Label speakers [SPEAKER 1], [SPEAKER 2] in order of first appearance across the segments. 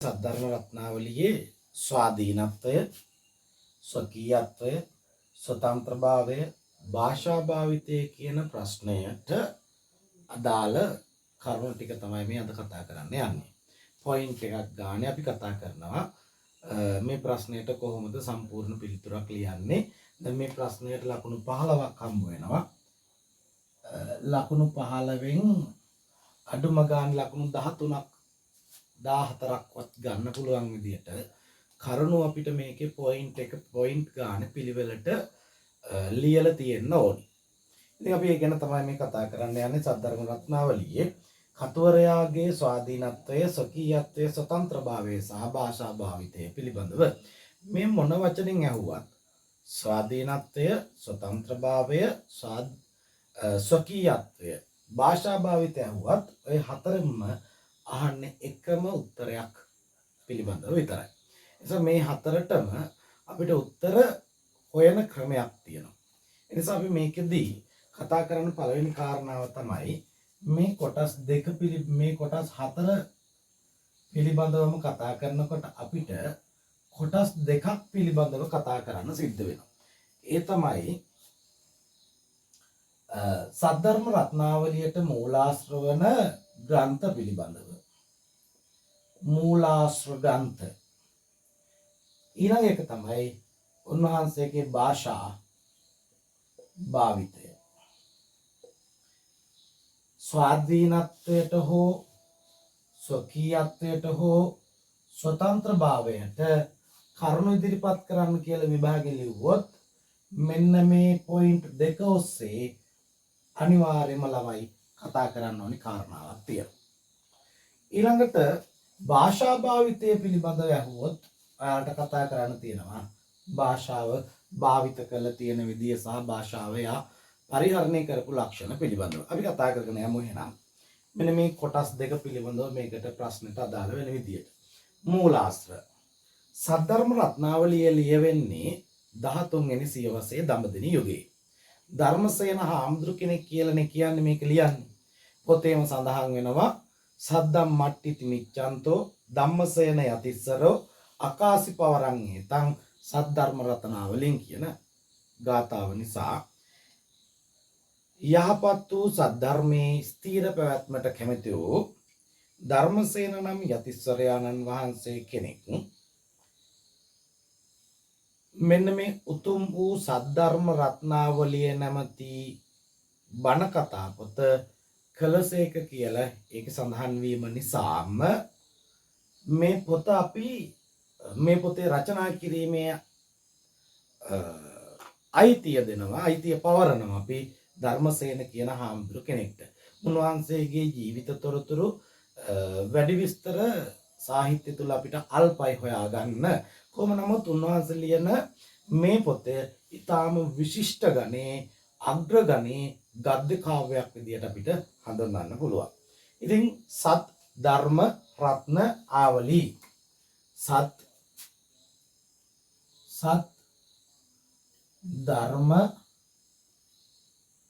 [SPEAKER 1] සද්ධර්ම රත්නාවලියේ ස්වාධීනත්වය, ස්වකීයත්වය, ස්වතන්ත්‍රභාවය, භාෂා භාවිතය කියන ප්‍රශ්නයට අදාළ කරුණු ටික තමයි මේ අද කතා කරන්න යන්නේ. පොයින්ට් එකක් ගානේ අපි කතා කරනවා මේ ප්‍රශ්නයට කොහොමද සම්පූර්ණ පිළිතුරක් ලියන්නේ. දැන් මේ ප්‍රශ්නයට ලකුණු 15ක් හම්බ වෙනවා. ලකුණු 15න් අඩුම ගානේ ලකුණු 13ක් 14ක්වත් ගන්න පුළුවන් විදිහට කරුණු අපිට මේකේ පොයින්ට් ගන්න පිළිවෙලට ලියලා තියෙන්න ඕනි. ඉතින් අපි ඒ ගැන තමයි මේ කතා කරන්න යන්නේ සද්ධර්ම රත්නාවලියේ කතුවරයාගේ ස්වාධීනත්වය, ස්වකීයත්වය, ස්වතන්ත්‍රභාවය සහ භාෂා භාවිතය පිළිබඳව මේ මොන වචනින් ඇහුවත් ස්වාධීනත්වය, ස්වතන්ත්‍රභාවය, ස්වකීයත්වය, භාෂා භාවිතය ඇහුවත් ඔය හතරෙන්ම අහන්නේ එකම උත්තරයක් පිළිබඳව විතරයි. නිසා මේ හතරටම අපිට උත්තර හොයන ක්‍රමයක් තියෙනවා. ඒ නිසා අපි මේකෙදී කතා කරන පළවෙනි කාරණාව තමයි මේ කොටස් හතර පිළිබඳවම කතා කරනකොට අපිට කොටස් දෙකක් පිළිබඳව කතා කරන්න සිද්ධ වෙනවා. ඒ තමයි සද්ධර්ම රත්නාවලියට මූලාශ්‍ර වන ග්‍රන්ථ පිළිබඳව. මූලාශ්‍ර ග්‍රන්ථ. ඊළඟ එක තමයි උන්වහන්සේගේ භාෂා භාවිතය. ස්වාධීනත්වයට හෝ ස්වකීයත්වයට හෝ ස්වතන්ත්‍ර භාවයට කරුණු ඉදිරිපත් කරන්න කියලා විභාගෙ ලිව්වොත් මෙන්න මේ පොයින්ට් දෙක ඔස්සේ අනිවාර්යයෙන්ම ළමයි කතා කරන්න ඕනි කාරණාවක් තියෙනවා. ඊළඟට භාෂා භාවිතය පිළිබඳව ඇහුවොත් ඔයාලට කතා කරන්න තියෙනවා භාෂාව භාවිත කළ තියෙන විදිය සහ භාෂාව යා පරිහරණය කරපු ලක්ෂණ පිළිබඳව අපි කතා කරගෙන යමු. එහෙනම් මෙන්න මේ කොටස් දෙක පිළිබඳව මේකට ප්‍රශ්නට අදාළ වෙන විදියට මූලාශ්‍ර සද්ධර්ම රත්නාවලිය ලියවෙන්නේ 13 වෙනි සියවසේ දඹදිව යුගයේ. ධර්මසේන හාමුදුරු කෙනෙක් කියලානේ කියන්නේ මේක ලියන්නේ. පොතේම සඳහන් වෙනවා සද්දම් මට්ටිති මිච්ඡන්තෝ ධම්මසේන යතිස්සරෝ අකාසි පවරං හේතං සද්ධර්ම රත්නාවලින් කියන ගාථාව නිසා යහපත් වූ සද්ධර්මයේ ස්ථීර පැවැත්මට කැමැති වූ ධර්මසේන නම් යතිස්සරයාණන් වහන්සේ කෙනෙක් මෙන්න මේ උතුම් වූ සද්ධර්ම රත්නාවලිය නැමැති බණ කතා පොත කලසේක කියලා ඒක සඳහන් වීම නිසාම මේ පොත අපි මේ පොතේ රචනා කිරීමේ අයිතිය පවරනවා අපි ධර්මසේන කියන හාමුදුරු කෙනෙක්ට. උන්වහන්සේගේ ජීවිත තොරතුරු වැඩි විස්තර සාහිත්‍ය තුල අපිට අල්පයි හොයාගන්න. කොහොම නමුත් උන්වහන්සේ ලියන මේ පොතේ ඊටාම විශිෂ්ට ගණේ අග්‍ර ගණේ ගද්‍ය කාව්‍යයක් විදියට අපිට හඳුන්වන්න පුළුවන්. ඉතින් සත් ධර්ම රත්න ආවලී සත් ධර්ම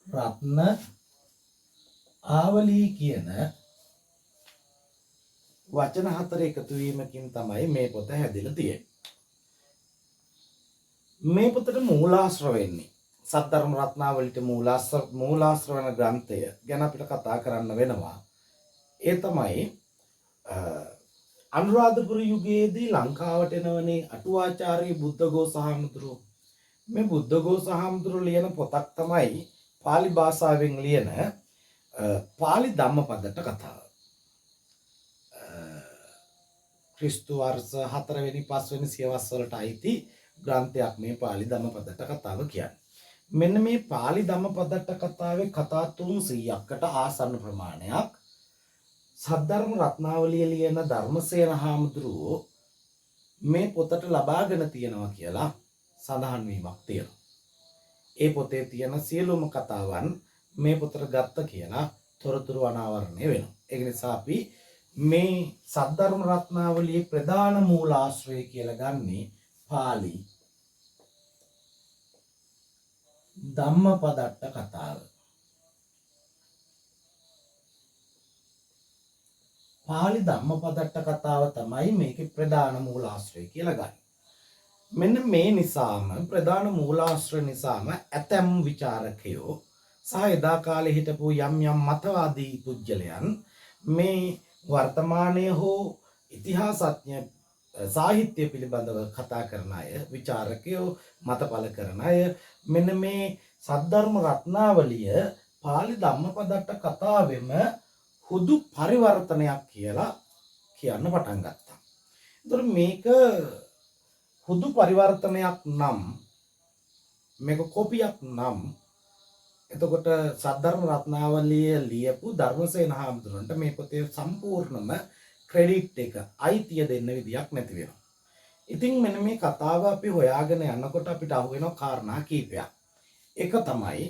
[SPEAKER 1] රත්න ආවලී කියන වචන හතර එකතු වීමකින් තමයි මේ පොත හැදිලා තියෙන්නේ. මේ පොතට මූලාශ්‍ර වෙන්නේ සද්ධර්ම රත්නාවලියට මූලාශ්‍ර වෙන ග්‍රන්ථය ගැන අපිට කතා කරන්න වෙනවා. ඒ තමයි අනුරාධපුර යුගයේදී ලංකාවට එනවනේ අටුවාචාර්ය බුද්ධඝෝස හාමුදුරුවෝ. මේ බුද්ධඝෝස හාමුදුරුවෝ ලියන පොතක් තමයි පාලි භාෂාවෙන් ලියන පාලි ධම්මපදට්ට කතාව. ක්‍රිස්තු වර්ෂ 4 වෙනි 5 වෙනි සියවස් වලට අයිති ග්‍රන්ථයක් මේ පාලි ධම්මපදට්ට කතාව කියන්නේ. මෙන්න මේ පාලි ධම්මපදට්ට කතාවේ කතා 300කට ආසන්න ප්‍රමාණයක් සද්ධර්ම රත්නාවලිය ලියන ධර්මසේන හාමුදුරුවෝ මේ පොතට ලබාගෙන තියෙනවා කියලා සඳහන් වීමක් තියෙනවා. ඒ පොතේ තියෙන සියලුම කතාවන් මේ පොතට ගත්ත කියලා තොරතුරු අනාවරණය වෙනවා. ඒක නිසා අපි මේ සද්ධර්ම රත්නාවලියේ ප්‍රධාන මූලාශ්‍රය කියලා ගන්නේ පාලි ධම්මපදට්ට කතාව. පාලි ධම්මපදට්ට කතාව තමයි මේකේ ප්‍රධාන මූලාශ්‍රය කියලා ගන්න. මෙන්න මේ නිසාම ප්‍රධාන මූලාශ්‍රය නිසාම ඇතැම් විචාරකයෝ සහ එදා කාලේ හිටපු යම් යම් මතවාදී පුජ්‍යලයන් මේ වර්තමානයේ හෝ ඉතිහාසඥ සාහිත්‍ය පිළිබඳව කතා කරන අය විචාරකයෝ මතපල කරන අය මෙන්න මේ සද්ධර්ම රත්නාවලිය පාලි ධම්මපදට්ට කතාවෙම හුදු පරිවර්තනයක් කියලා කියන්න පටන් ගත්තා. එතකොට මේක හුදු පරිවර්තනයක් නම් මේක කොපියක් නම් එතකොට සද්ධර්ම රත්නාවලිය ලියපු ධර්මසේන හාමුදුරන්ට මේ පොතේ සම්පූර්ණම ක්‍රෙඩිට් එක අයිතිය දෙන්න විදියක් නැති වෙනවා. ඉතින් මෙන්න මේ කතාව අපි හොයාගෙන යනකොට අපිට අහු වෙන කාරණා කීපයක්. එක තමයි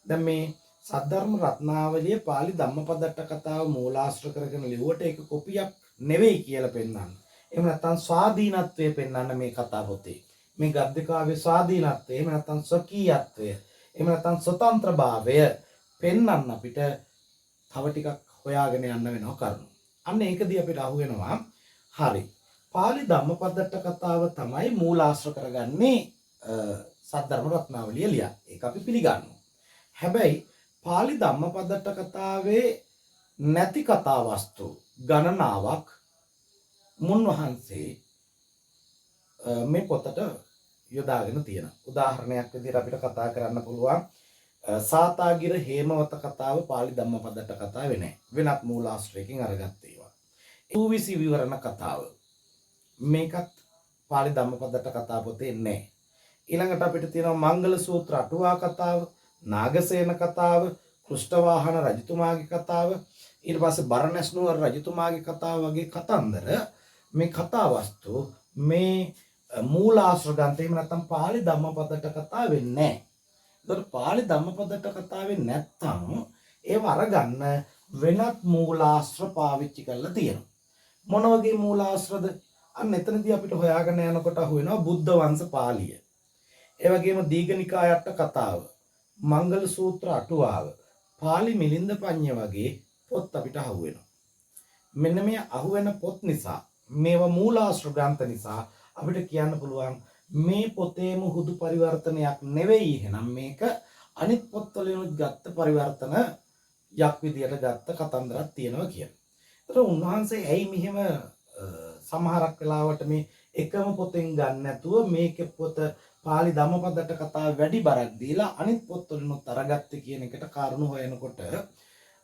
[SPEAKER 1] දැන් මේ සද්ධර්ම රත්නාවලිය පාලි ධම්මපදට්ට කතාව මූලාශ්‍ර කරගෙන ලිව්වට ඒක කොපියක් නෙවෙයි කියලා පෙන්වන්න. එහෙම නැත්නම් ස්වාධීනත්වය පෙන්වන්න මේ කතා පොතේ. මේ ගද්‍ය කාව්‍ය ස්වාධීනත්වය, එහෙම නැත්නම් ස්වකීයත්වය, එහෙම නැත්නම් ස්වතන්ත්‍රභාවය පෙන්වන්න අපිට තව ටිකක් හොයාගෙන යන්න වෙනවා කරුණු. අන්න ඒකදී අපිට අහු වෙනවා හරි. පාලි ධම්මපදට්ට කතාව තමයි මූලාශ්‍ර කරගන්නේ සද්ධර්ම රත්නාවලිය ලියන්න. ඒක අපි පිළිගන්නවා. හැබැයි පාලි ධම්මපදට්ට කතාවේ නැති කතා වස්තු ගණනාවක් මුන්වහන්සේ මේ පොතට යොදාගෙන තියෙනවා. උදාහරණයක් විදිහට අපිට කතා කරන්න පුළුවන් සාතාගිර හේමවත කතාව පාලි ධම්මපදට්ට කතාවේ නැහැ. වෙනත් මූලාශ්‍රයකින් අරගත්ත ඒවා. ඌවිසි විවරණ කතාව මේකත් පාලි ධම්මපදට්ට කතා පොතේ නැහැ. ඊළඟට අපිට තියෙනවා මංගල සූත්‍ර අටුවා කතාව, නාගසේන කතාව, කුෂ්ඨවාහන රජතුමාගේ කතාව, ඊට පස්සේ බරණැස් නුවර රජතුමාගේ කතාව වගේ කතන්දර මේ කතා වස්තු මේ මූලාශ්‍ර ග්‍රන්ථ එහෙම නැත්නම් පාලි ධම්මපදට්ට කතාවේ නැහැ. ඒතකොට පාලි ධම්මපදට්ට කතාවේ නැත්තම් ඒව අරගන්න වෙනත් මූලාශ්‍ර පාවිච්චි කරලා තියෙනවා. මොන වගේ මූලාශ්‍රද? අන්න එතනදී අපිට හොයාගෙන යනකොට අහු වෙනවා බුද්ධ වංශ පාළිය. ඒ වගේම දීඝනිකාය අට කතාව, මංගල සූත්‍ර අටුවාව, පාලි මිලින්ද පඤ්ඤ වගේ පොත් අපිට අහු වෙනවා. මෙන්න මේ අහු වෙන පොත් නිසා, මේවා මූලාශ්‍ර ග්‍රන්ථ නිසා අපිට කියන්න පුළුවන් මේ පොතේම හුදු පරිවර්තනයක් නෙවෙයි. එහෙනම් මේක අනිත් පොත්වලිනුත් ගත්ත පරිවර්තන යක් විදියට ගත්ත කතන්දරක් තියෙනවා කියලා. ඒතර උන්වහන්සේ ඇයි මෙහෙම සමහරක් වෙලාවට මේ එකම පොතෙන් ගන්න නැතුව මේකේ පොත පාලි ධම්මපදට්ට කතාව වැඩි බරක් දීලා අනිත් පොත්වලිනුත් අරගත්තේ කියන එකට කාරණු හොයනකොට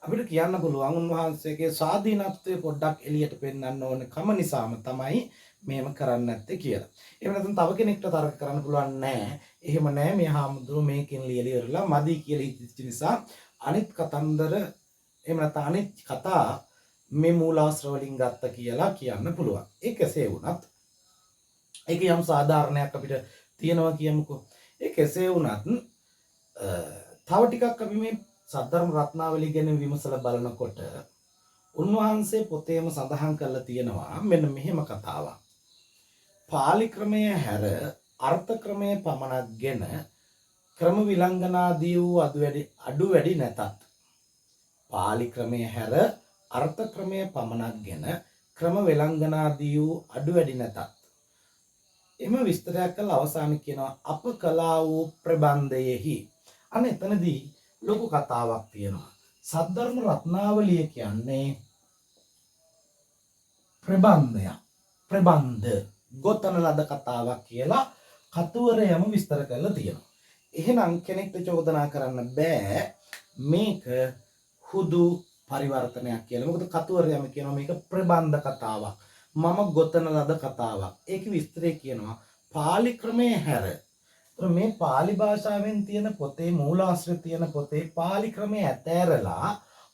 [SPEAKER 1] අපිට කියන්න පුළුවන් උන්වහන්සේගේ ස්වාධීනත්වය පොඩ්ඩක් එළියට පෙන්වන්න ඕන කම නිසාම තමයි මෙහෙම කරන්නේ නැත්තේ කියලා. එහෙම නැත්නම් තව කෙනෙක්ට තර්ක කරන්න පුළුවන් නෑ. එහෙම නෑ මේ හාමුදුරුවෝ මේකෙන් ලියලා ඉවරලා මදි කියලා හිතච්ච නිසා අනිත් කතන්දර එහෙම නැත්නම් අනිත් කතා මේ මූලාශ්‍ර වලින් ගත්ත කියලා කියන්න පුළුවන්. ඒ කෙසේ වුණත් ඒක යම් සාධාරණයක් අපිට තියෙනවා කියමුකෝ. ඒ කෙසේ වුණත් තව ටිකක් අපි මේ සද්ධර්ම රත්නාවලිය ගැන විමසලා බලනකොට උන්වහන්සේ පොතේම සඳහන් කරලා තියෙනවා මෙන්න මෙහෙම කතාවක්. පාලි ක්‍රමය හැර අර්ථ ක්‍රමය පමණක්ගෙන ක්‍රම විලංඝනාදී වූ අඩු වැඩි නැතත්. පාලි ක්‍රමය හැර අර්ථ ක්‍රමය පමණක්ගෙන ක්‍රම විලංඝනාදී වූ අඩු වැඩි නැතත්. එම විස්තරයක් කළ අවසාන කියනවා අප කලා වූ ප්‍රබන්ධයෙහි. අන්න එතනදී ලොකු කතාවක් තියෙනවා. සද්ධර්ම රත්නාවලිය කියන්නේ ප්‍රබන්ධයක්. ප්‍රබන්ධ ගොතන ලද කතාවක් කියලා කතුවරයම විස්තර කරලා තියෙනවා. එහෙනම් කෙනෙක්ට චෝදනා කරන්න බෑ මේක හුදු පරිවර්තනයක් කියලා. මොකද කතුවරයම කියනවා මේක ප්‍රබන්ධ කතාවක්. මම ගොතන ලද කතාවක්. ඒකේ විස්තරය කියනවා පාලි ක්‍රමයේ හැර. මේ පාලි භාෂාවෙන් තියෙන පොතේ මූලාශ්‍රය තියෙන පොතේ පාලි ක්‍රමයේ ඇතෑරලා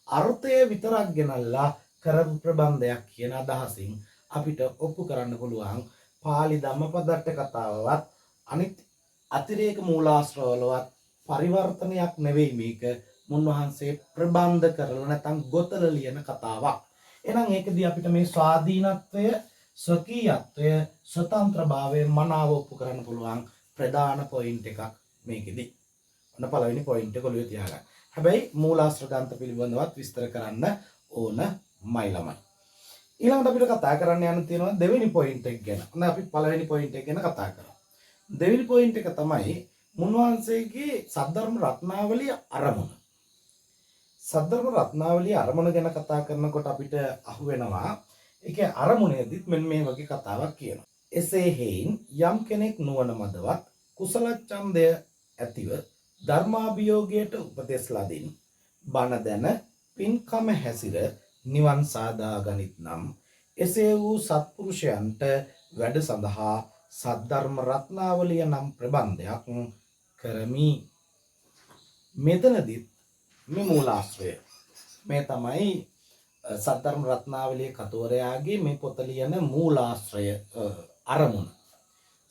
[SPEAKER 1] අර්ථය විතරක් ගෙනල්ලා කරපු ප්‍රබන්ධයක් කියන අදහසින් අපිට ඔප්පු කරන්න පුළුවන් පාලි ධම්මපදට්ට කතාවවත් අනිත් අතිරේක මූලාශ්‍රවලවත් පරිවර්තනයක් නෙවෙයි මේක. මුන්වහන්සේ ප්‍රබන්ධ කරලා නැත්නම් ගොතලා ලියන කතාවක්. එහෙනම් ඒකදී අපිට මේ ස්වාධීනත්වය, ස්වකීයත්වය, ස්වතන්ත්‍රභාවය මනාව ඔප්පු කරන්න පුළුවන් ප්‍රධාන පොයින්ට් එකක් මේකෙදී. ඔන්න පළවෙනි පොයින්ට් එක ඔළුවේ තියාගන්න. හැබැයි මූලාශ්‍ර ග්‍රන්ථ පිළිබඳවත් විස්තර කරන්න ඕන මයි ළමයි. ඊළඟට අපිට කතා කරන්න යන තියෙනවා දෙවෙනි පොයින්ට් එක ගැන. අන්න අපි පළවෙනි පොයින්ට් එක ගැන කතා කරමු. දෙවෙනි පොයින්ට් එක තමයි මුන්වහන්සේගේ සද්ධර්ම රත්නාවලිය අරමුණ. සද්ධර්ම රත්නාවලිය අරමුණ ගැන කතා කරනකොට අපිට අහුවෙනවා ඒකේ අරමුණේදීත් මෙන්න මේ වගේ කතාවක් කියනවා. එසේ හේයින් යම් කෙනෙක් නුවණ මදවත් කුසල ඡන්දය ඇතිව ධර්මාභියෝගයට උපදෙස් ලදින් බණ දැන පින්කම හැසිර නිවන් සාදා ගනිත් නම් එසේ වූ සත්පුරුෂයන්ට වැඩ සඳහා සද්ධර්ම රත්නාවලිය නම් ප්‍රබන්ධයක් කරමි. මෙතනදිත් මේ මූලාශ්‍රය මේ තමයි සද්ධර්ම රත්නාවලිය කතෝරයාගේ මේ පොත ලියන මූලාශ්‍රය අරමුණ.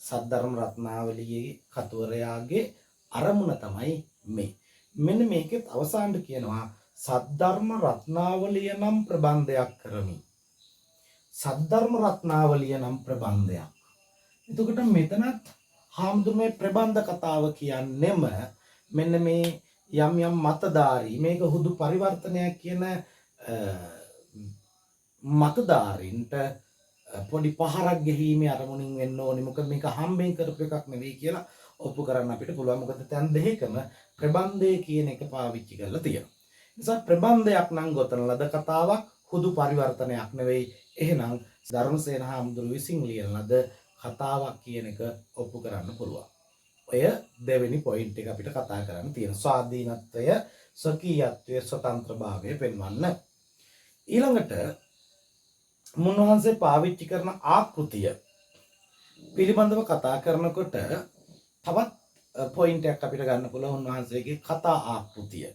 [SPEAKER 1] සද්ධර්ම රත්නාවලියේ කතෝරයාගේ අරමුණ තමයි මේ. මෙන්න මේකෙත් අවසානට කියනවා සද්ධර්ම රත්නාවලිය නම් ප්‍රබන්ධයක් කරමි. සද්ධර්ම රත්නාවලිය නම් ප්‍රබන්ධයක්. එතකොට මෙතනත් හාමුදුරුවෝ ප්‍රබන්ධ කතාව කියන්නෙම මෙන්න මේ යම් යම් මතධාරී මේක හුදු පරිවර්තනයක් කියන මතධාරීන්ට පොඩි පහරක් ගෙහීමේ අරමුණින් වෙන්න ඕනේ. මොකද මේක හම්බෙන් කරපු එකක් නෙවෙයි කියලා ඔප්පු කරන්න අපිට පුළුවන්. මොකද දැන් දෙහිකම ප්‍රබන්ධය කියන එක පාවිච්චි කරලා තියෙනවා. නිසා ප්‍රබන්ධයක් නම් ගොතන ලද කතාවක් හුදු පරිවර්තනයක් නෙවෙයි. එහෙනම් ධර්මසේන හාමුදුරුවෝ විසින් ලියන ලද කතාවක් කියන එක ඔප්පු කරන්න පුළුවන්. ඔය දෙවෙනි පොයින්ට් එක අපිට කතා කරන්න තියෙන ස්වාධීනත්වය, ස්වකීයත්වය, ස්වතන්ත්‍රභාවය පෙන්වන්න. ඊළඟට මුන්වහන්සේ පාවිච්චි කරන ආකෘතිය පිළිබඳව කතා කරනකොට තවත් පොයින්ට් එකක් අපිට ගන්න පුළුවන් උන්වහන්සේගේ කතා ආකෘතිය.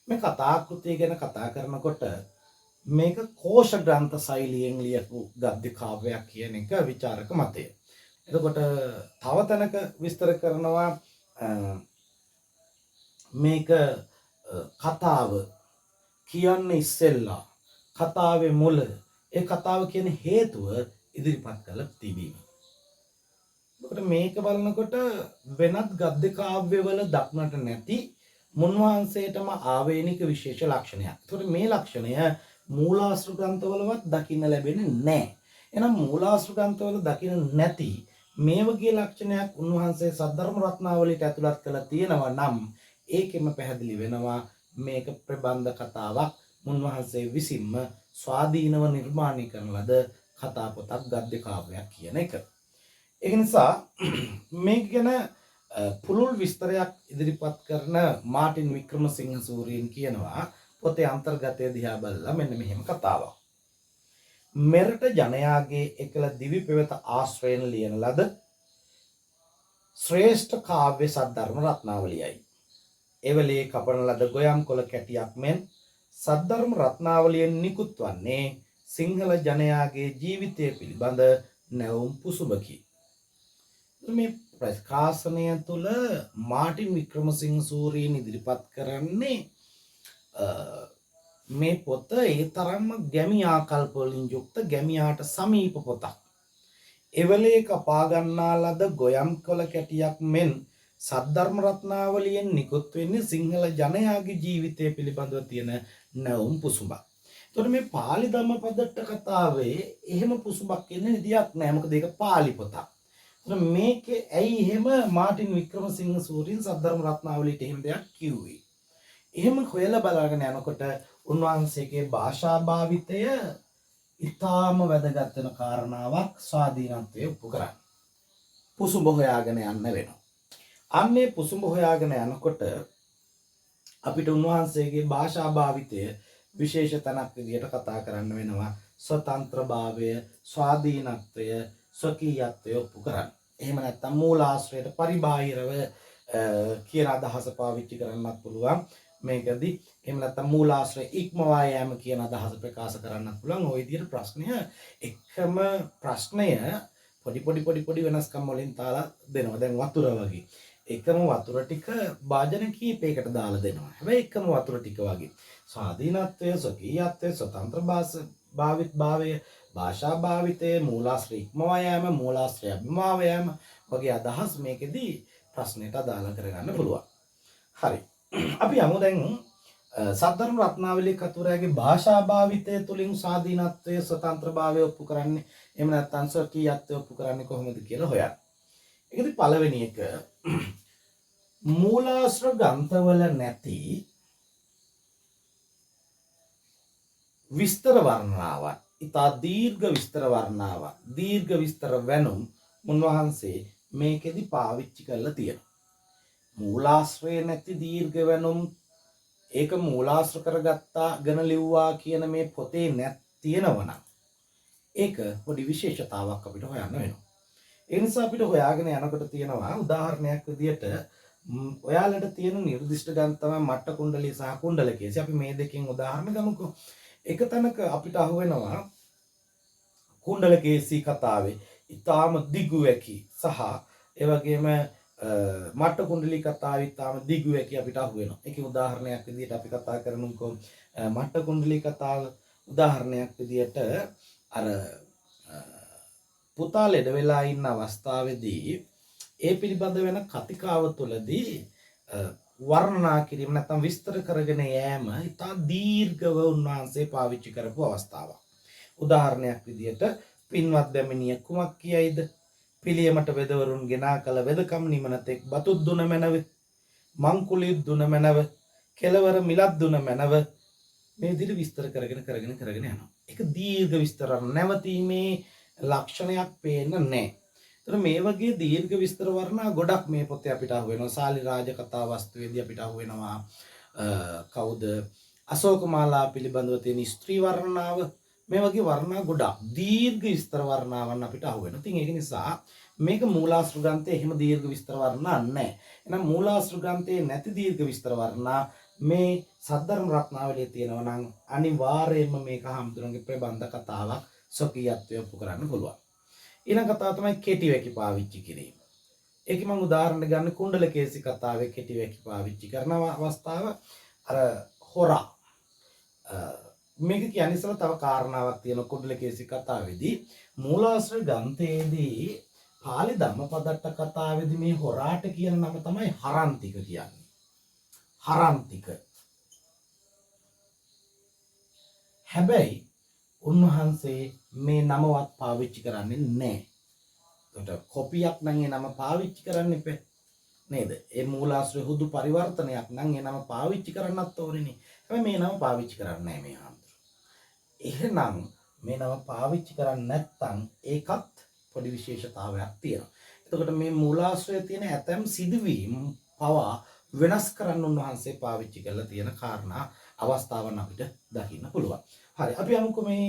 [SPEAKER 1] මේ කතා ආකෘතිය ගැන කතා කරනකොට මේක කෝෂ ග්‍රන්ථ ශෛලියෙන් ලියපු ගද්‍ය කාව්‍යයක් කියන එක විචාරක මතය. එතකොට තව තැනක විස්තර කරනවා මේක කතාව කියන්නේ ඉස්සෙල්ලා කතාවේ මුල ඒ කතාව කියන හේතුව ඉදිරිපත් කළ තිබීම. එතකොට මේක බලනකොට වෙනත් ගද්‍ය කාව්‍යවල දක්නට නැති මුන්වහන්සේටම ආවේනික විශේෂ ලක්ෂණයක්. එතකොට මේ ලක්ෂණය මූලාශ්‍ර ග්‍රන්ථවලවත් දකින්න ලැබෙන්නේ නැහැ. එහෙනම් මූලාශ්‍ර ග්‍රන්ථවල දකින්න නැති මේ වගේ ලක්ෂණයක් උන්වහන්සේ සද්ධර්ම රත්නාවලියට ඇතුළත් කරලා තියෙනවා නම් ඒකෙම පැහැදිලි වෙනවා මේක ප්‍රබන්ධ කතාවක් මුන්වහන්සේ විසින්ම ස්වාධීනව නිර්මාණය කරන ලද කතා පොතක් ගද්‍ය කාව්‍යයක් කියන එක. ඒක නිසා මේක ගැන පුළුල් විස්තරයක් ඉදිරිපත් කරන මාටින් වික්‍රමසිංහ සූරීන් කියනවා පොතේ අන්තර්ගතය දිහා බලලා මෙන්න මෙහෙම කතාවක්. මෙරට ජනයාගේ එකල දිවි පෙවත ආශ්‍රයෙන් ලියන ලද ශ්‍රේෂ්ඨ කාව්‍ය සද්ධර්ම රත්නාවලියයි. එවලේ කපන ලද ගොයම් කොළ කැටියක් මෙන් සද්ධර්ම රත්නාවලියෙන් නිකුත් වන්නේ සිංහල ජනයාගේ ජීවිතය පිළිබඳ නැවුම් පුසුබකි. මේ ප්‍රකාශනය තුළ මාටින් වික්‍රමසිංහ සූරීන් ඉදිරිපත් කරන්නේ මේ පොත ඒ තරම්ම ගැමි ආකල්ප වලින් යුක්ත ගැමියාට සමීප පොතක්. එවලේ කපා ගන්නා ලද ගොයම් කොළ කැටියක් මෙන් සද්ධර්ම රත්නාවලියෙන් නිකුත් වෙන්නේ සිංහල ජනයාගේ ජීවිතය පිළිබඳව තියෙන නැවුම් පුසුබක්. එතකොට මේ පාලි ධම්මපදට්ට කතාවේ එහෙම පුසුබක් කියන විදියක් නෑ. මොකද ඒක පාලි පොතක්. එතකොට මේකේ ඇයි එහෙම මාටින් වික්‍රමසිංහ සූරීන් සද්ධර්ම රත්නාවලියට එහෙම දෙයක් කිව්වේ? එහෙම හොයලා බලාගෙන යනකොට උන්වහන්සේගේ භාෂා භාවිතය ඉතාම වැදගත් වෙන කාරණාවක් ස්වාධීනත්වයේ උපු කරන්නේ. පුසුඹ හොයාගෙන යන්න වෙනවා. අන්නේ පුසුඹ හොයාගෙන යනකොට අපිට උන්වහන්සේගේ භාෂා භාවිතය විශේෂ තැනක් විදියට කතා කරන්න වෙනවා. ස්වතන්ත්‍රභාවය, ස්වාධීනත්වය, ස්වකීයත්වය උපු කරන්න. එහෙම නැත්නම් මූලාශ්‍රයට පරිබාහිරව කියන අදහස පාවිච්චි කරන්නත් පුළුවන්. මේකදී එහෙම නැත්නම් මූලාශ්‍රය ඉක්මවා යෑම කියන අදහස ප්‍රකාශ කරන්නත් පුළුවන්. ওই විදිහට ප්‍රශ්නය එකම ප්‍රශ්නය පොඩි වෙනස්කම් වලින් තාලා දෙනවා. දැන් වතුර වගේ. එකම වතුර ටික භාජන කීපයකට දාලා දෙනවා. හැබැයි එකම වතුර ටික වගේ. ස්වාධීනත්වය, ස්වකීයත්වය, ස්වතන්ත්‍ර භාවය, භාෂා භාවිතය, මූලාශ්‍රය ඉක්මවා යෑම, මූලාශ්‍රය අභිමාව යෑම වගේ අදහස් මේකෙදී ප්‍රශ්නෙට අදාළ කරගන්න පුළුවන්. හරි. අපි යමු දැන් සද්ධර්ම රත්නාවලියේ කතුරයාගේ භාෂා භාවිතය තුලින් ස්වාධීනත්වයේ ස්වතන්ත්‍රභාවය ඔප්පු කරන්නේ එහෙම නැත්නම් ස්වකීයත්වය ඔප්පු කරන්නේ කොහොමද කියලා හොයන්න. ඒකදී පළවෙනි එක මූලාශ්‍ර ග්‍රන්ථවල නැති විස්තර වර්ණනාවක්, ඉතා දීර්ඝ විස්තර වර්ණනාවක්, දීර්ඝ විස්තර වෙනුම් මුන්වහන්සේ මේකෙදි පාවිච්චි කරලා තියෙනවා. මූලාශ්‍රය නැති දීර්ඝ වෙනුම් ඒක මූලාශ්‍ර කරගත්තා ගෙන ලිව්වා කියන මේ පොතේ තියෙනවා නම් ඒක පොඩි විශේෂතාවක් අපිට හොයන්න වෙනවා. ඒ නිසා අපිට හොයාගෙන යනකොට තියෙනවා උදාහරණයක් විදියට ඔයාලට තියෙන නිර්දිෂ්ට ග්‍රන්ථ තමයි මට්ට කුණ්ඩලී සහ කුණ්ඩලකේසි. අපි මේ දෙකෙන් උදාහරණ ගමුකෝ. එක තැනක අපිට අහු වෙනවා කුණ්ඩලකේසි කතාවේ ඊටාම දිගු වැකි සහ ඒ වගේම මට්ට කුණ්ඩලී කතාවේ ඊටාම දිගු වැකි අපිට අහු වෙනවා. ඒකේ උදාහරණයක් විදියට අපි කතා කරමුකෝ මට්ට කුණ්ඩලී කතාව උදාහරණයක් විදියට අර පුතා ලෙඩ වෙලා ඉන්න අවස්ථාවේදී ඒ පිළිබඳ වෙන කතිකාව තුළදී වර්ණනා කිරීම නැත්නම් විස්තර කරගෙන යෑම ඉතා දීර්ඝව උන්වහන්සේ පාවිච්චි කරපු අවස්ථාවක්. උදාහරණයක් විදියට පින්වත් දැමිනිය කුමක් කියයිද? පිළියමට වෙදවරුන් ගෙනා කළ වෙදකම් නිමනතෙක් බතුත් දුන මැනව, මංකුලිත් දුන මැනව, කෙලවර මිලත් දුන මැනව මේ විදිහට විස්තර කරගෙන යනවා. ඒක දීර්ඝ විස්තර නැවතීමේ ලක්ෂණයක් පේන්නේ නැහැ. ඒතර මේ වගේ දීර්ඝ විස්තර වර්ණනා ගොඩක් මේ පොතේ අපිට අහු වෙනවා. සාලි රාජ කතා වස්තුවේදී අපිට අහු වෙනවා කවුද අශෝකමාලා පිළිබඳව තියෙන ස්ත්‍රී වර්ණනාව. මේ වගේ වර්ණනා ගොඩක් දීර්ඝ විස්තර වර්ණාවන් අපිට අහු වෙනවා. ඉතින් ඒක නිසා මේක මූලාශ්‍ර ග්‍රන්ථයේ එහෙම දීර්ඝ විස්තර වර්ණනා නැහැ. එහෙනම් මූලාශ්‍ර ග්‍රන්ථයේ නැති දීර්ඝ විස්තර වර්ණනා මේ සද්ධර්ම රත්නාවලියේ තියෙනවා නම් අනිවාර්යයෙන්ම මේක හම්දුරන්ගේ ප්‍රබන්ධ කතාවක් සොකියත්වය ඔප්පු කරන්න පුළුවන්. ඊළඟ කතාව තමයි කෙටි වැකි පාවිච්චි කිරීම. ඒකේ මම උදාහරණ ගන්න කුණ්ඩලකේසි කතාවේ කෙටි වැකි පාවිච්චි කරන අවස්ථාව අර හොරා මේක කියන්නේ ඉස්සර තව කාරණාවක් තියෙනවා කුණ්ඩලකේසි කතාවේදී මූලාශ්‍ර ග්‍රන්ථයේදී පාලි ධම්මපදට්ට කතාවේදී මේ හොරාට කියන නම තමයි හරන්තික කියන්නේ. හරන්තික. හැබැයි උන්වහන්සේ මේ නමවත් පාවිච්චි කරන්නේ නැහැ. ඒකට කොපියක් නම් ඒ නම පාවිච්චි කරන්න එපා නේද? ඒ මූලාශ්‍රය හුදු පරිවර්තනයක් නම් ඒ නම පාවිච්චි කරන්නත් ඕනේනේ. හැබැයි මේ නම පාවිච්චි කරන්නේ නැහැ මේ ආන්දර. එහෙනම් මේ නම පාවිච්චි කරන්නේ නැත්නම් ඒකත් පොඩි විශේෂතාවයක් තියෙනවා. එතකොට මේ මූලාශ්‍රයේ තියෙන ඇතම් සිදුවීම් පවා වෙනස් කරන්න උන්වහන්සේ පාවිච්චි කරලා තියෙන කාරණා අවස්ථාවන් අපිට දකින්න පුළුවන්. හරි අපි යමුකෝ මේ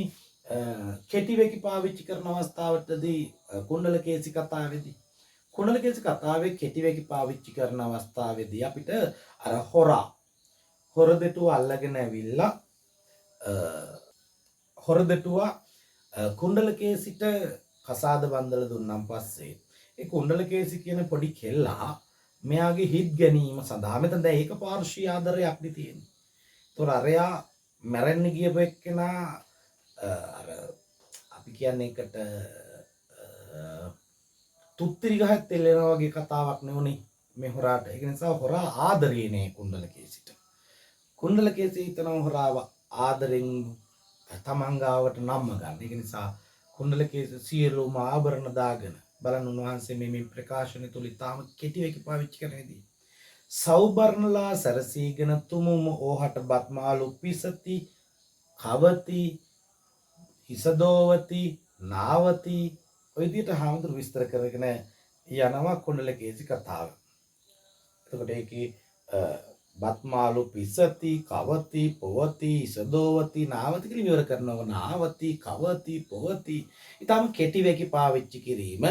[SPEAKER 1] කෙටි වෙකි පාවිච්චි කරන අවස්ථාවටදී කුණ්ඩලකේසි කතාවේදී කතාවේ කෙටි වෙකි පාවිච්චි කරන අවස්ථාවේදී අපිට අර හොර දෙටුව අල්ලගෙන ඇවිල්ලා හොර දෙටුව කුණ්ඩලකේසිට කසාද බන්දලා දුන්නාන් පස්සේ ඒ කුණ්ඩලකේසි කියන පොඩි කෙල්ලා මෙයාගේ හිත් ගැනීම සඳහා මෙතන දැන් ඒක පාර්ශ්වීය ආදරයක් නේ තියෙන්නේ. ඒතොර අරයා මැරෙන්න ගියපු එක්කෙනා අර අපි කියන්නේ එකට තුත්තිරි ගහක් තෙල්ලෙනවා වගේ කතාවක් නෙවෙයි මේ හොරාට. ඒක නිසා හොරා ආදරේ නේ කුණ්ඩලකේසිට. කුණ්ඩලකේසි හිතනවා හොරාව ආදරෙන් තමන් ගාවට නම්ම ගන්න. ඒක නිසා කුණ්ඩලකේසි සියලුම ආභරණ දාගෙන බලන්න උන්වහන්සේ මේ ප්‍රකාශන තුල ඉතාම කෙටි වෙකි පාවිච්චි කරනදී සෞබර්ණලා සරසීගෙන තුමුම ඕහට බත්මාලු පිසති කවති හිසදෝවති නාවති ඔය විදිහට හාමුදුරු විස්තර කරගෙන යනවා කුණ්ඩලකේසි කතාව. එතකොට ඒකේ බත්මාලු පිසති කවති පොවති හිසදෝවති නාවති කියලා විවර කරනවා. නාවති කවති පොවති ඊටම කෙටි වෙකි පාවිච්චි කිරීම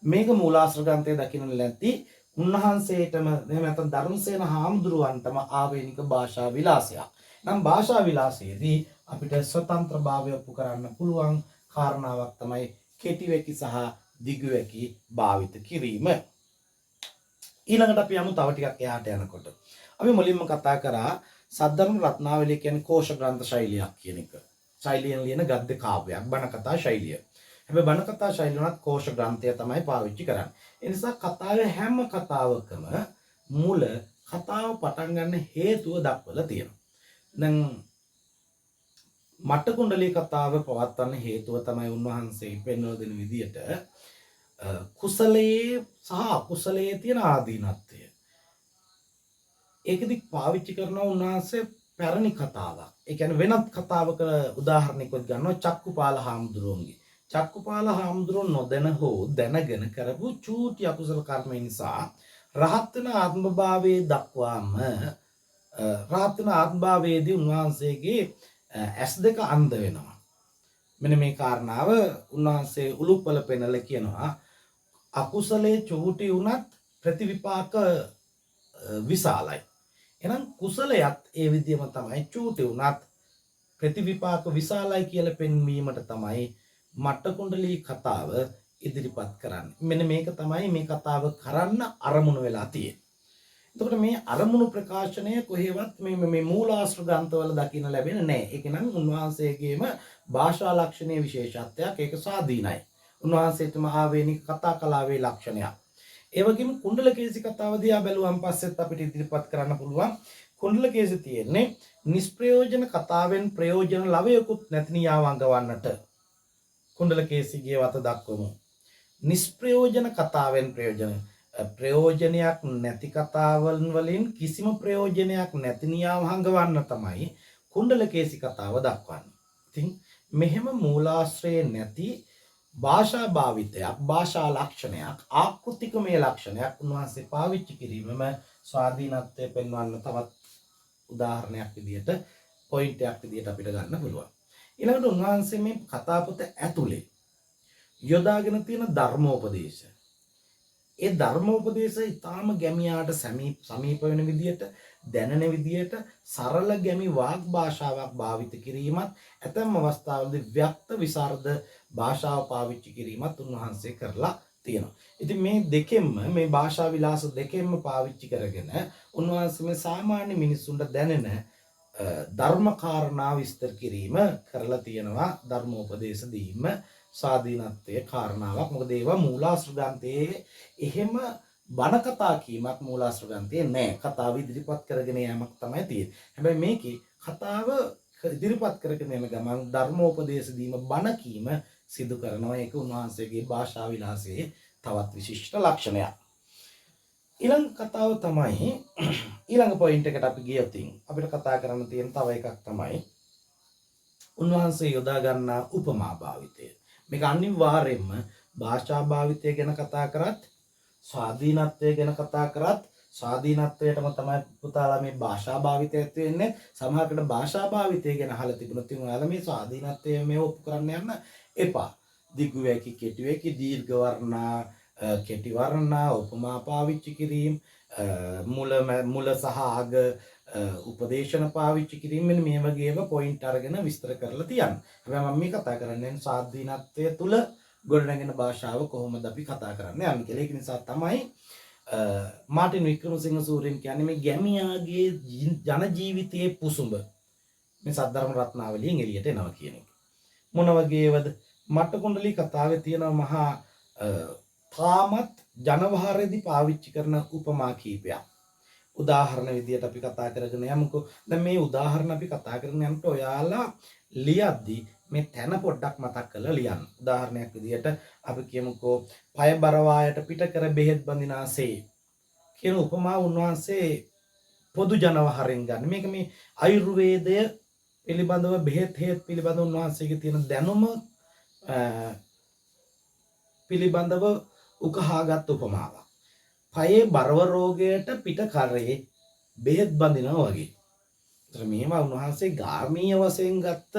[SPEAKER 1] මේක මූලාශ්‍ර ග්‍රන්ථයේ දකින්න නැති උන්වහන්සේටම එහෙම නැත්නම් ධර්මසේන හාමුදුරුවන්ටම ආවේනික භාෂා විලාසයක්. නම් භාෂා විලාසයේදී අපිට ස්වතන්ත්‍රභාවය ඔප්පු කරන්න පුළුවන් කාරණාවක් තමයි කෙටි වෙකි සහ දිගු වෙකි භාවිත කිරීම. ඊළඟට අපි යමු තව ටිකක් එහාට යනකොට. අපි මුලින්ම කතා කරා සද්ධර්ම රත්නාවලිය කියන්නේ කෝෂ ග්‍රන්ථ ශෛලියක් කියන එක. ශෛලියෙන් ලියන ගද්‍ය කාව්‍යයක් බණ කතා ශෛලිය. හැබැයි බණ කතා ශෛලිය උනත් කෝෂ ග්‍රන්ථය තමයි පාවිච්චි කරන්නේ. ඒ නිසා කතාවේ හැම කතාවකම මුල කතාව පටන් ගන්න හේතුව දක්වලා තියෙනවා. දැන් මට්ට කුණ්ඩලී කතාව පවත්වන්න හේතුව තමයි උන්වහන්සේ පෙන්වන දෙන විදියට කුසලයේ සහ අකුසලයේ තියෙන ආදීනත්වය. ඒකෙදි පාවිච්චි කරන උන්වහන්සේ පැරණි කතාවක්. ඒ කියන්නේ වෙනත් කතාවක උදාහරණයක් ගන්නවා චක්කුපාල හාමුදුරුවන්ගේ. චක්කුපාල හාමුදුරුවෝ නොදැන හෝ දැනගෙන කරපු චූටි අකුසල කර්ම නිසා රහත් වෙන ආත්මභාවයේ දක්වාම රහත් වෙන ආත්මභාවයේදී උන්වහන්සේගේ ඇස් දෙක අන්ධ වෙනවා. මෙන්න මේ කාරණාව උන්වහන්සේ උලුප්පල පෙන්නල කියනවා අකුසලයේ චූටි වුණත් ප්‍රතිවිපාක විශාලයි. එහෙනම් කුසලයක් ඒ විදිහම තමයි චූටි වුණත් ප්‍රතිවිපාක විශාලයි කියලා පෙන්වීමට තමයි මට්ට කුණ්ඩලී කතාව ඉදිරිපත් කරන්නේ. මෙන්න මේක තමයි මේ කතාව කරන්න අරමුණු වෙලා තියෙන්නේ. එතකොට මේ අරමුණු ප්‍රකාශනය කොහේවත් මේ මූලාශ්‍ර ග්‍රන්ථවල දකින්න ලැබෙන්නේ නැහැ. ඒක නම් උන්වහන්සේගේම භාෂා ලක්ෂණයේ විශේෂත්වයක්. ඒක ස්වාධීනයි. උන්වහන්සේටම ආවේනික කතා කලාවේ ලක්ෂණයක්. ඒ වගේම කුණ්ඩලකේසි කතාව දිහා බැලුවාන් පස්සෙත් අපිට ඉදිරිපත් කරන්න පුළුවන්. කුණ්ඩලකේසි තියෙන්නේ නිෂ්ප්‍රයෝජන කතාවෙන් ප්‍රයෝජන ලවයකුත් නැති නියාව අඟවන්නට. කුණ්ඩලකේසිගේ වත දක්වමු. නිෂ්ප්‍රයෝජන කතාවෙන් ප්‍රයෝජනයක් නැති කතාවන් වලින් කිසිම ප්‍රයෝජනයක් නැති නියාව හංගවන්න තමයි කුණ්ඩලකේසි කතාව දක්වන්නේ. ඉතින් මෙහෙම මූලාශ්‍රයේ නැති භාෂා භාවිතයක්, භාෂා ලක්ෂණයක්, ආකෘතිකමය ලක්ෂණයක් උන්වහන්සේ පාවිච්චි කිරීමම ස්වාධීනත්වය පෙන්වන්න තවත් උදාහරණයක් විදියට පොයින්ට් එකක් විදියට අපිට ගන්න පුළුවන්. ඊළඟට උන්වහන්සේ මේ කතා පොත ඇතුලේ යොදාගෙන තියෙන ධර්මෝපදේශ. ඒ ධර්මෝපදේශ ඊටාම ගැමියාට සමීප වෙන විදියට, දැනෙන විදියට සරල ගැමි වාග් භාෂාවක් භාවිත කිරීමත් ඇතැම් අවස්ථාවලදී ව්‍යක්ත විසරද භාෂාව පාවිච්චි කිරීමත් උන්වහන්සේ කරලා තියෙනවා. ඉතින් මේ දෙකෙන්ම මේ භාෂා විලාස දෙකෙන්ම පාවිච්චි කරගෙන උන්වහන්සේ මේ සාමාන්‍ය මිනිසුන්ට දැනෙන ධර්ම කාරණා විස්තර කිරීම කරලා තියෙනවා. ධර්මෝපදේශ දීම ස්වාධීනත්වයේ කාරණාවක්. මොකද ඒවා මූලාශ්‍ර ග්‍රන්ථයේ එහෙම බණ කතා කීමක් මූලාශ්‍ර ග්‍රන්ථයේ නැහැ. කතාව ඉදිරිපත් කරගෙන යෑමක් තමයි තියෙන්නේ. හැබැයි මේකේ කතාව ඉදිරිපත් කරගෙන යන ගමන් ධර්මෝපදේශ දීම බණ කීම සිදු කරනවා. ඒක උන්වහන්සේගේ භාෂා විලාසයේ තවත් විශිෂ්ට ලක්ෂණයක්. ඊළඟ කතාව තමයි ඊළඟ පොයින්ට් එකට අපි ගියොත් අපිට කතා කරන්න තියෙන තව එකක් තමයි උන්වහන්සේ යොදා ගන්නා උපමා භාවිතය. මේක අනිවාර්යයෙන්ම භාෂා භාවිතය ගැන කතා කරත්, ස්වාධීනත්වය ගැන කතා කරත්, ස්වාධීනත්වයටම තමයි පුතාලා මේ භාෂා භාවිතයත් වෙන්නේ. සමහරකට භාෂා භාවිතය ගැන අහලා තිබුණොත් ඔයාලා මේ ස්වාධීනත්වය මේ ඔප්පු කරන්න යන්න එපා. දිගු වැකි, කෙටි වැකි, දීර්ඝ වර්ණා, කෙටි වර්ණා, උපමා පාවිච්චි කිරීම, මුල සහ අග උපදේශන පාවිච්චි කිරීම මේ වගේ ඒවා පොයින්ට් අරගෙන විස්තර කරලා තියන්න. හැබැයි මම මේ කතා කරන්නේ ස්වාධීනත්වය තුල ගොඩනැගෙන භාෂාව කොහොමද අපි කතා කරන්නේ යන්නේ කියලා. ඒක නිසා තමයි මාටින් වික්‍රමසිංහ සූරීන් කියන්නේ මේ ගැමියාගේ ජන ජීවිතයේ පුසුඹ මේ සද්ධර්ම රත්නාවලියෙන් එළියට එනවා කියන එක. මොන වගේවද? මට්ට කුණ්ඩලී කතාවේ තියෙන මහා තාමත් ජනවහරේදී පාවිච්චි කරන උපමා කීපයක්. උදාහරණ විදියට අපි කතා කරගෙන යමුකෝ. දැන් මේ උදාහරණ අපි කතා කරගෙන යනකොට ඔයාලා ලියද්දි මේ තැන පොඩ්ඩක් මතක් කරලා ලියන්න. උදාහරණයක් විදියට අපි කියමුකෝ පය බරවායට පිට කර බෙහෙත් බඳිනාසේ කියන උපමා උන්වහන්සේ පොදු ජනවහරෙන් ගන්න. මේක මේ ආයුර්වේදය පිළිබඳව බෙහෙත් හේත් පිළිබඳව උන්වහන්සේගේ තියෙන දැනුම පිළිබඳව උකහාගත් උපමාවක්. පයේ බරව රෝගයට පිට කරේ බෙහෙත් බඳිනවා වගේ. ඒතර මේවා උන්වහන්සේ ගාමීය වශයෙන් ගත්ත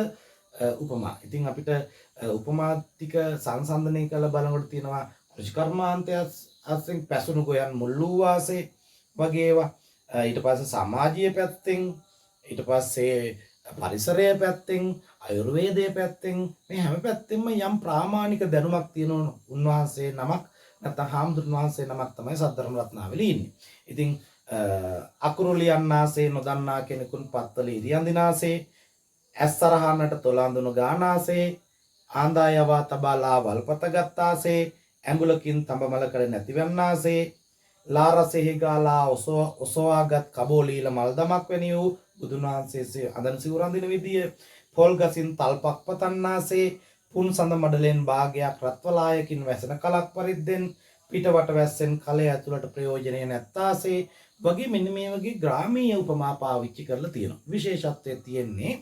[SPEAKER 1] උපමා. ඉතින් අපිට උපමා ටික සංසන්දනය කරලා බලනකොට තියෙනවා කෘෂිකර්මාන්තය අස්සෙන් පැසුණු ගොයන් මුල්ලු වාසේ වගේ ඒවා. ඊට පස්සේ සමාජීය පැත්තෙන්, ඊට පස්සේ පරිසරය පැත්තෙන්, ආයුර්වේදයේ පැත්තෙන් මේ හැම පැත්තෙම යම් ප්‍රාමාණික දැනුමක් තියෙන උන්වහන්සේ නමක් නැත්නම් හාමුදුරුවෝ වහන්සේ නමක් තමයි සද්ධර්ම රත්නාවලියේ ඉන්නේ. ඉතින් අකුරු ලියන්නාසේ නොදන්නා කෙනෙකුන් පත්වල ඉරියන්දිනාසේ, ඇස්සරහන්නට තොලඳුන ගානාසේ, ආන්දායවා තබාලා වල්පත ගත්තාසේ, ඇඟුලකින් තඹමල කර නැතිවන්නාසේ, ලා රසෙහි ගාලා ඔසවාගත් කබෝලීල මල් දමක් වැනි වූ බුදුන් වහන්සේ අදන් සිවුරන් දින විදිය පොල් ගසින් තල්පක් පතන්නාසේ පුන් සඳ මඩලෙන් භාගයක් රත්වලායකින් වැසෙන කලක් පරිද්දෙන් පිටවට වැස්සෙන් කලේ ඇතුළට ප්‍රයෝජනය නැත්තාසේ වගේ මෙන්න මේ වගේ ග්‍රාමීය උපමා පාවිච්චි කරලා තියෙනවා. විශේෂත්වය තියෙන්නේ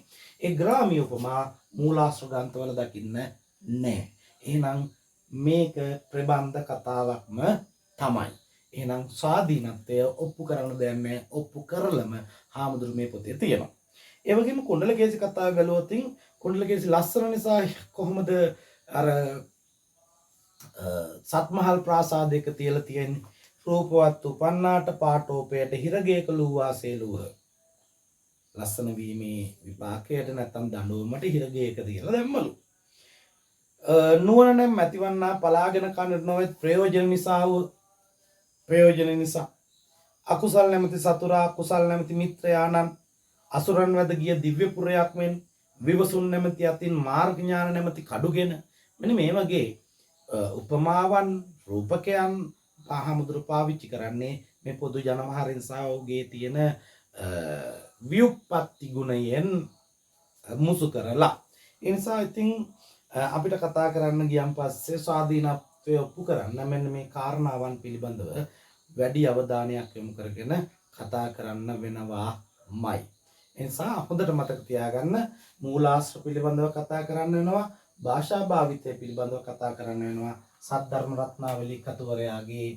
[SPEAKER 1] ඒ ග්‍රාමීය උපමා මූලාශ්‍ර ග්‍රන්ථවල දකින්න නැහැ. එහෙනම් මේක ප්‍රබන්ධ කතාවක්ම තමයි. එහෙනම් ස්වාධීනත්වය ඔප්පු කරන්න දෙයක් නැහැ. ඔප්පු කරලම හාමුදුරු මේ පොතේ තියෙනවා. ඒ වගේම කුණ්ඩලකේසි කතාව බැලුවොත් කුණ්ඩලකේසි ලස්සන නිසා කොහොමද අර සත්මහල් ප්‍රාසාදයක තියලා තියෙන්නේ රූපවත් උපන්නාට පාටෝපයට හිරගේක ලුවාසේලුව ලස්සන වීමේ විපාකයට නැත්තම් දඬුවමට හිරගේක තියලා දැම්මලු. නුවණ නම් ඇතිවන්නා පලාගෙන කන්නට නොවෙත් ප්‍රයෝජන නිසා අකුසල් නැමැති සතුරා කුසල් නැමැති මිත්‍රයාණන් අසුරන් වැද ගිය දිව්‍ය පුරයක් මෙන් විවසුන් නැමැති අතින් මාර්ග ඥාන නැමැති කඩුගෙන මෙන්න මේ වගේ උපමාවන් රූපකයන් හාමුදුරු පාවිච්චි කරන්නේ මේ පොදු ජනමහරින් සහ ඔහුගේ තියෙන ව්‍යුප්පත්ති ගුණයෙන් මුසු කරලා. ඒ නිසා ඉතින් අපිට කතා කරන්න ගියන් පස්සේ ස්වාධීනත්වය ඔප්පු කරන්න මෙන්න මේ කාරණාවන් පිළිබඳව වැඩි අවධානයක් යොමු කරගෙන කතා කරන්න වෙනවාමයි. ඒ නිසා හොඳට මතක තියාගන්න මූලාශ්‍ර පිළිබඳව කතා කරන්න වෙනවා, භාෂා භාවිතය පිළිබඳව කතා කරන්න වෙනවා, සද්ධර්ම රත්නාවලී කතුවරයාගේ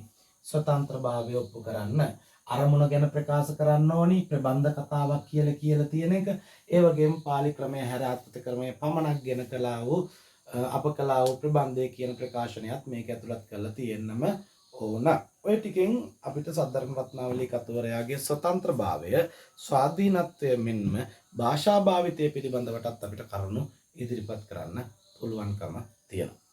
[SPEAKER 1] ස්වතන්ත්‍රභාවය ඔප්පු කරන්න, අරමුණ ගැන ප්‍රකාශ කරන්න ඕනි, ප්‍රබන්ධ කතාවක් කියලා තියෙන එක. ඒ වගේම පාලි ක්‍රමය හැර අර්ථ ක්‍රමය පමණක් ගෙන කළා වූ අප කළා වූ ප්‍රබන්ධය කියන ප්‍රකාශනයත් මේක ඇතුළත් කරලා තියෙන්නම ඕන. ඔය ටිකෙන් අපිට සද්ධර්ම රත්නාවලී කතුවරයාගේ ස්වතන්ත්‍රභාවය, ස්වාධීනත්වය මෙන්ම භාෂා භාවිතය පිළිබඳවටත් අපිට කරුණු ඉදිරිපත් කරන්න පුළුවන්කම තියෙනවා.